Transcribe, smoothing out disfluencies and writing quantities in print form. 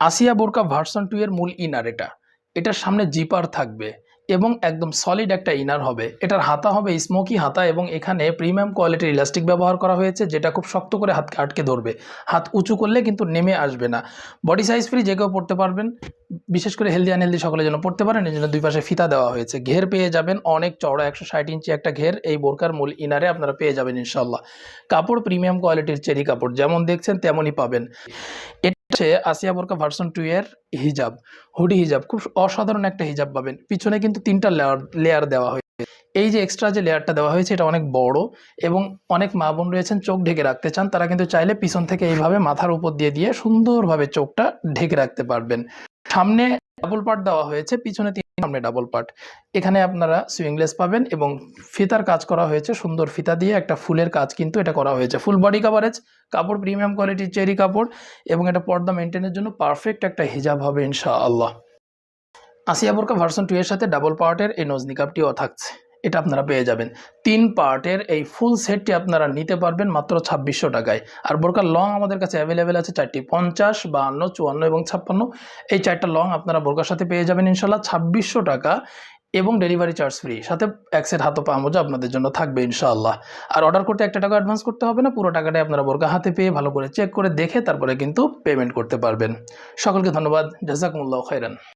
আসিয়া বোরকা ভার্সন 2 এর মূল ইনার এটা। এটার সামনে জিপার থাকবে এবং একদম সলিড একটা ইনার হবে। এটার হাতা হবে স্মোকি হাতা এবং এখানে প্রিমিয়াম কোয়ালিটির ইলাস্টিক ব্যবহার করা হয়েছে, যেটা খুব শক্ত করে হাতকে আটকে ধরবে। হাত উঁচু করলে কিন্তু নেমে আসবে না। বডি সাইজ ফ্রি, যে কেউ পড়তে পারবেন, বিশেষ করে হেলদি আনহেলদি সকলের জন্য পড়তে পারেন। এই জন্য দুই পাশে ফিতা দেওয়া হয়েছে। ঘের পেয়ে যাবেন অনেক চওড়া, 160 ইঞ্চি একটা ঘের এই বোরকার মূল ইনারে আপনারা পেয়ে যাবেন ইনশাল্লাহ। কাপড় প্রিমিয়াম কোয়ালিটির চেরি কাপড়, যেমন দেখছেন তেমনই পাবেন। হচ্ছে আসিয়া বোরকা ভার্সন 2 এর হিজাব, হুডি হিজাব। খুব অসাধারণ একটা হিজাব পাবেন। পিছনে কিন্তু 3টা লেয়ার দেওয়া হয়েছে। এই যে এক্সট্রা যে লেয়ারটা দেওয়া হয়েছে এটা অনেক বড়, এবং অনেক মা বোন রয়েছেন চোখ ঢেকে রাখতে চান, তারা কিন্তু চাইলে পিছন থেকে এইভাবে মাথার উপর দিয়ে দিয়ে সুন্দরভাবে চোখটা ঢেকে রাখতে পারবেন। সামনে ডাবল পার্ট দেওয়া হয়েছে, পিছনে সামনে ডাবল পার্ট। এখানে আপনারা সুইংলেস পাবেন এবং ফিতার কাজ করা হয়েছে সুন্দর ফিতা দিয়ে, একটা ফুলের কাজ কিন্তু এটা করা হয়েছে। ফুল বডি কাভারেজ, কাপড় প্রিমিয়াম কোয়ালিটির চেরি কাপড়, এবং এটা পর্দা মেনটেনের জন্য পারফেক্ট একটা হিজাব হবে ইনশাআল্লাহ। আসিয়া বোরকা ভার্সন 2 এর সাথে ডাবল পার্টের এই নজ নিকাবটিও থাকছে, এটা আপনারা পেয়ে যাবেন। 3 পার্টের এই ফুল সেটটি আপনারা নিতে পারবেন মাত্র 2600 টাকায়। আর বোরকার লং আমাদের কাছে অ্যাভেলেবেল আছে 4টি, 50, 52, 54 এবং 56। এই 4টা লং আপনারা বোরকার সাথে পেয়ে যাবেন ইনশাল্লাহ 2600 টাকা, এবং ডেলিভারি চার্জ ফ্রি। সাথে এক সেট হাত পা মোজা আপনাদের জন্য থাকবে ইনশাআল্লাহ। আর অর্ডার করতে 1 টাকা অ্যাডভান্স করতে হবে না, পুরো টাকাটাই আপনারা বোরকা হাতে পেয়ে ভালো করে চেক করে দেখে তারপরে কিন্তু পেমেন্ট করতে পারবেন। সকলকে ধন্যবাদ, জাযাকুমুল্লাহু খাইরান।